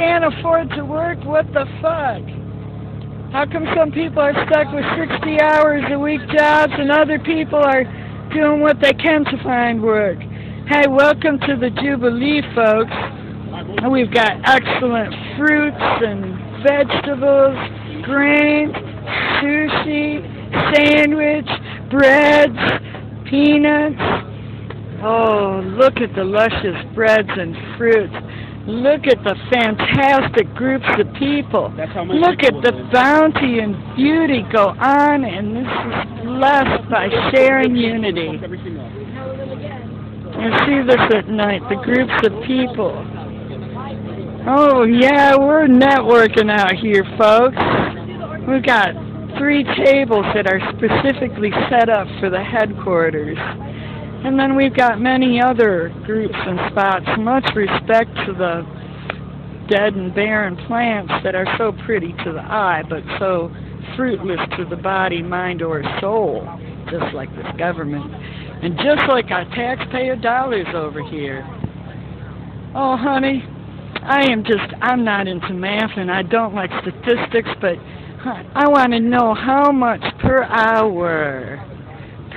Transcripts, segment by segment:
can't afford to work? What the fuck? How come some people are stuck with 60 hours a week jobs and other people are doing what they can to find work? Hey, welcome to the Jubilee, folks. We've got excellent fruits and vegetables, grains, sushi, sandwich, breads, peanuts. Oh, look at the luscious breads and fruits. Look at the fantastic groups of people. Look at the bounty and beauty go on, and this is blessed by sharing unity. You see this at night, the groups of people. Oh yeah, we're networking out here, folks. We've got 3 tables that are specifically set up for the headquarters. And then we've got many other groups and spots. Much respect to the dead and barren plants that are so pretty to the eye, but so fruitless to the body, mind, or soul, just like this government. And just like our taxpayer dollars over here. Oh, honey, I'm not into math and I don't like statistics, but I want to know how much per hour,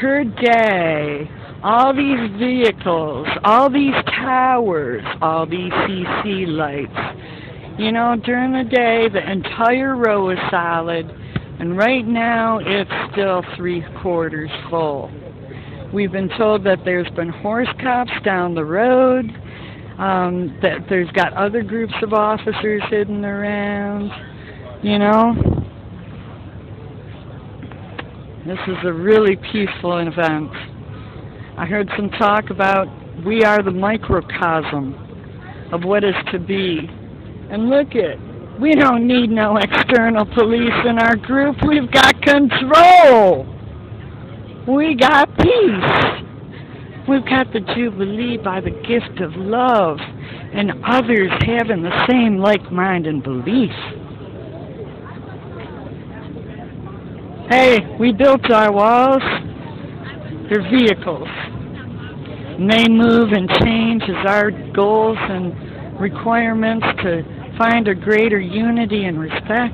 per day, all these vehicles, all these towers, all these CC lights. You know, during the day, the entire row is solid, and right now it's still 3/4 full. We've been told that there's been horse cops down the road, that there's got other groups of officers hidden around, you know. This is a really peaceful event. I heard some talk about we are the microcosm of what is to be. And look it, we don't need no external police in our group. We've got control. We got peace. We've got the Jubilee by the gift of love and others having the same like mind and belief. Hey, we built our walls. They're vehicles. And they move and change as our goals and requirements to find a greater unity and respect.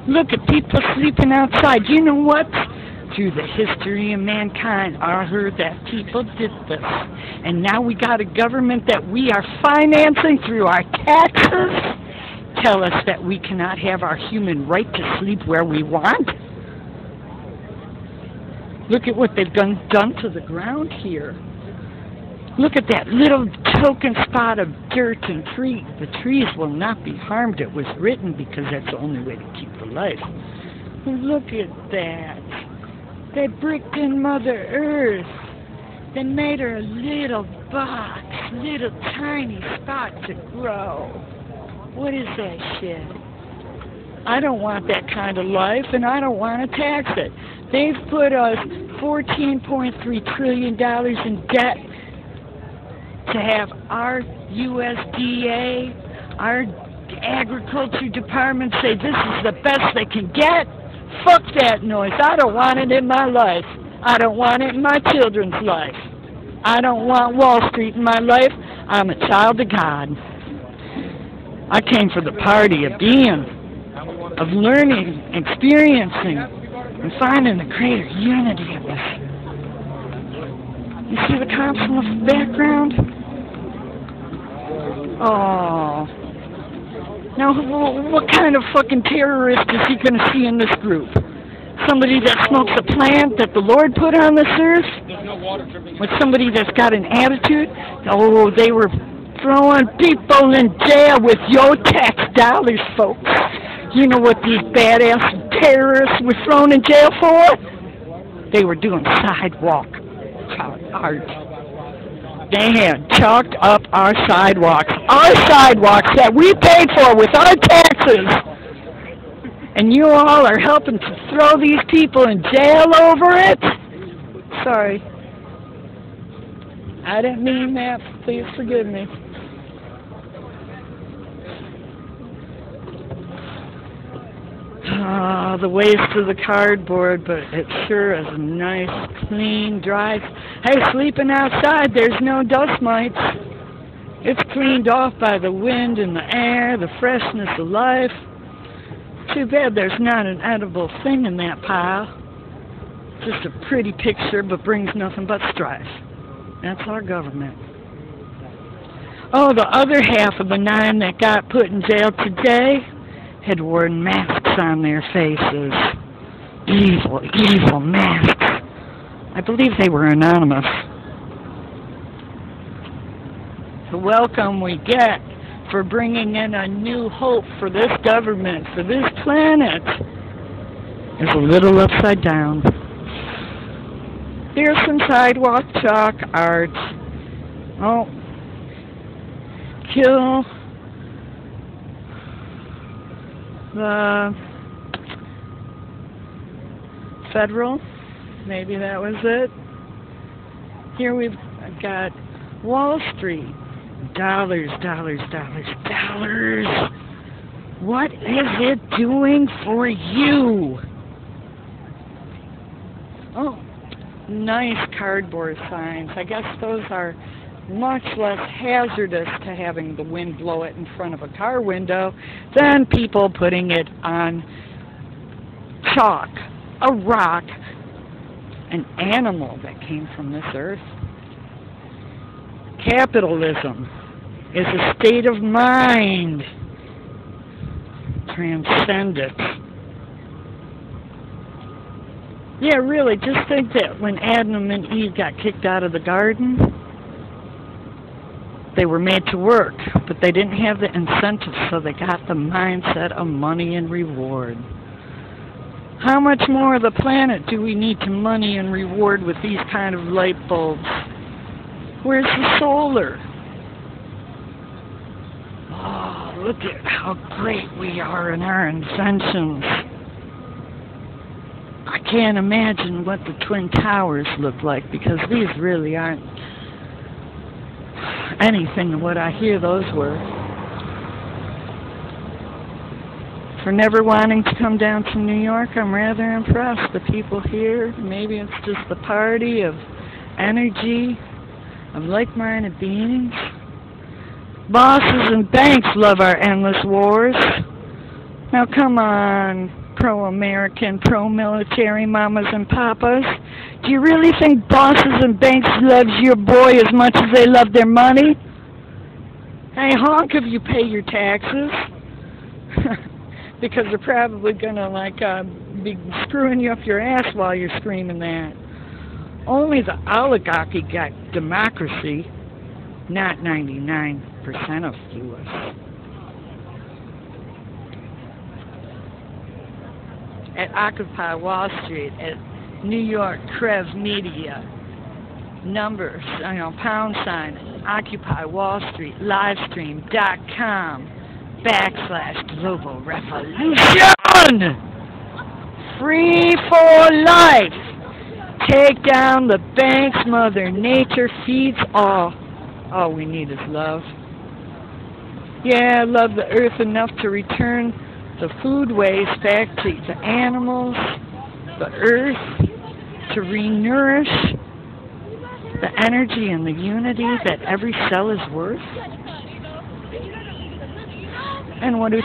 Look at people sleeping outside. You know what? Through the history of mankind, I heard that people did this. And now we got a government that we are financing through our taxes. Tell us that we cannot have our human right to sleep where we want. Look at what they've done to the ground here. Look at that little token spot of dirt and tree. The trees will not be harmed. It was written because that's the only way to keep the life. Look at that. They bricked in Mother Earth. They made her a little box, little tiny spot to grow. What is that shit? I don't want that kind of life, and I don't want to tax it. They've put us $14.3 trillion in debt to have our USDA, our agriculture department say this is the best they can get. Fuck that noise. I don't want it in my life. I don't want it in my children's life. I don't want Wall Street in my life. I'm a child of God. I came for the party of being, of learning, experiencing, and finding the greater unity of this. You see the cops in the background? Oh. Now, what kind of fucking terrorist is he going to see in this group? Somebody that smokes a plant that the Lord put on this earth? With somebody that's got an attitude? Oh, they were throwing people in jail with your tax dollars, folks. You know what these badass terrorists were thrown in jail for? They were doing sidewalk art. They had chalked up our sidewalks that we paid for with our taxes. And you all are helping to throw these people in jail over it? Sorry. I didn't mean that. Please forgive me. Ah, the waste of the cardboard, but it sure is nice, clean, dry. Hey, sleeping outside, there's no dust mites. It's cleaned off by the wind and the air, the freshness of life. Too bad there's not an edible thing in that pile. Just a pretty picture, but brings nothing but strife. That's our government. Oh, the other half of the 9 that got put in jail today had worn masks on their faces. Evil, evil masks. I believe they were anonymous. The welcome we get for bringing in a new hope for this government, for this planet, is a little upside down. There's some sidewalk chalk art. Oh, kill the federal, maybe that was it. Here we've got Wall Street. Dollars, dollars, dollars, dollars. What is it doing for you? Oh, nice cardboard signs. I guess those are much less hazardous to having the wind blow it in front of a car window than people putting it on chalk, a rock, an animal that came from this earth. Capitalism is a state of mind. Transcendent. Yeah, really, just think that when Adam and Eve got kicked out of the garden, they were made to work, but they didn't have the incentive, so they got the mindset of money and reward. How much more of the planet do we need to money and reward with these kind of light bulbs? Where's the solar? Oh, look at how great we are in our inventions. I can't imagine what the Twin Towers look like, because these really aren't anything of what I hear those were. For never wanting to come down to New York, I'm rather impressed. The people here, maybe it's just the party of energy, of like-minded beings. Bosses and banks love our endless wars. Now come on, pro-American, pro-military mamas and papas. Do you really think bosses and banks love your boy as much as they love their money? Hey, honk if you pay your taxes. Because they're probably going to be screwing you up your ass while you're screaming that. Only the oligarchy got democracy, not 99% of us. At Occupy Wall Street, at New York Crev Media, numbers, # Occupy Wall Street, livestream.com/global revolution. Free for life. Take down the banks. Mother Nature feeds all. All we need is love. Yeah, I love the earth enough to return the food waste back to the animals, the earth, to re-nourish the energy and the unity that every cell is worth. And what do?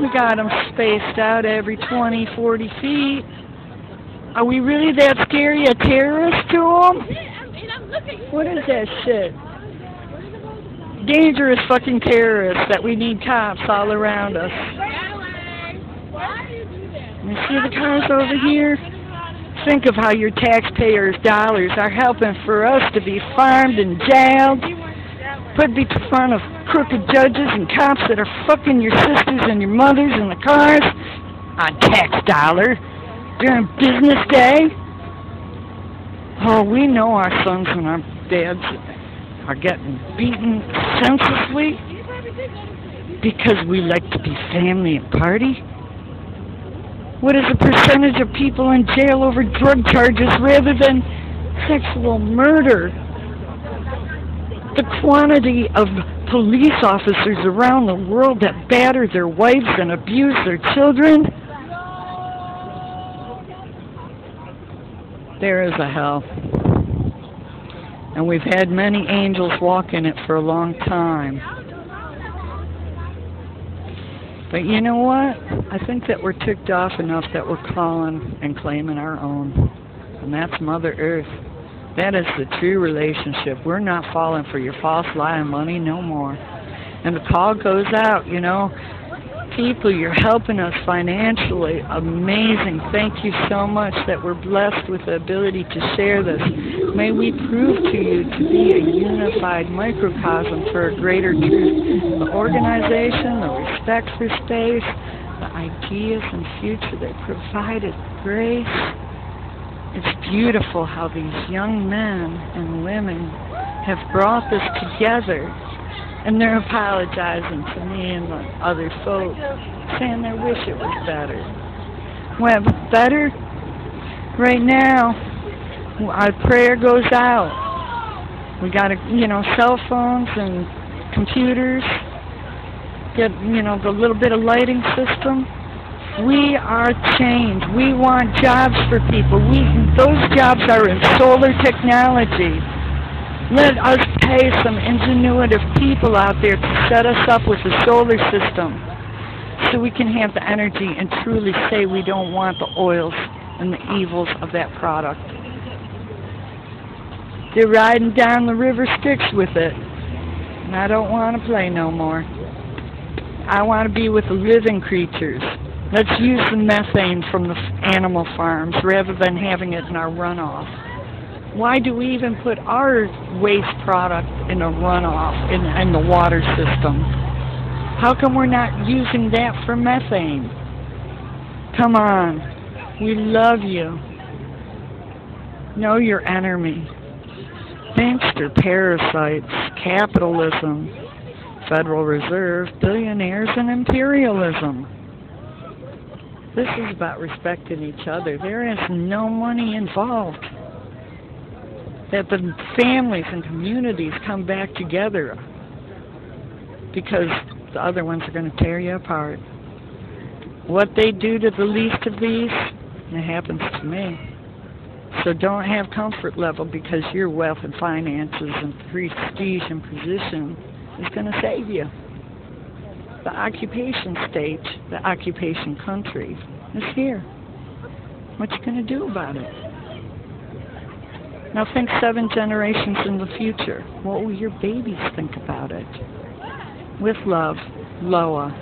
We got them spaced out every 20, 40 feet. Are we really that scary a terrorist to them? What is that shit? Dangerous fucking terrorists that we need cops all around us. You see the cars over here? Think of how your taxpayers' dollars are helping for us to be farmed and jailed, put in front of crooked judges and cops that are fucking your sisters and your mothers in the cars on tax dollar during business day. Oh, we know our sons and our dads are getting beaten senselessly because we like to be family and party. What is the percentage of people in jail over drug charges rather than sexual murder? The quantity of police officers around the world that batter their wives and abuse their children. There is a hell. And we've had many angels walk in it for a long time. But you know what? I think that we're ticked off enough that we're calling and claiming our own. And that's Mother Earth. That is the true relationship. We're not falling for your false lie and money no more. And the call goes out, you know. People, you're helping us financially. Amazing. Thank you so much that we're blessed with the ability to share this. May we prove to you to be a unified microcosm for a greater truth. The organization, the respect for space, the ideas and future that provided grace. It's beautiful how these young men and women have brought this together. And they're apologizing to me and the other folks, saying they wish it was better. Well, better? Right now, our prayer goes out. We got, cell phones and computers. Get, the little bit of lighting system. We are changed. We want jobs for people. Those jobs are in solar technology. Let us pay some ingenuitive people out there to set us up with a solar system so we can have the energy and truly say we don't want the oils and the evils of that product. They're riding down the river Styx with it, and I don't want to play no more. I want to be with the living creatures. Let's use the methane from the animal farms rather than having it in our runoff. Why do we even put our waste product in a runoff in the water system? How come we're not using that for methane? Come on. We love you. Know your enemy. Bankster parasites, capitalism, Federal Reserve, billionaires, and imperialism. This is about respecting each other. There is no money involved. That the families and communities come back together because the other ones are going to tear you apart. What they do to the least of these, it happens to me. So don't have comfort level because your wealth and finances and prestige and position is going to save you. The occupation state, the occupation country is here. What you going to do about it? Now think 7 generations in the future. What will your babies think about it? With love, Loa.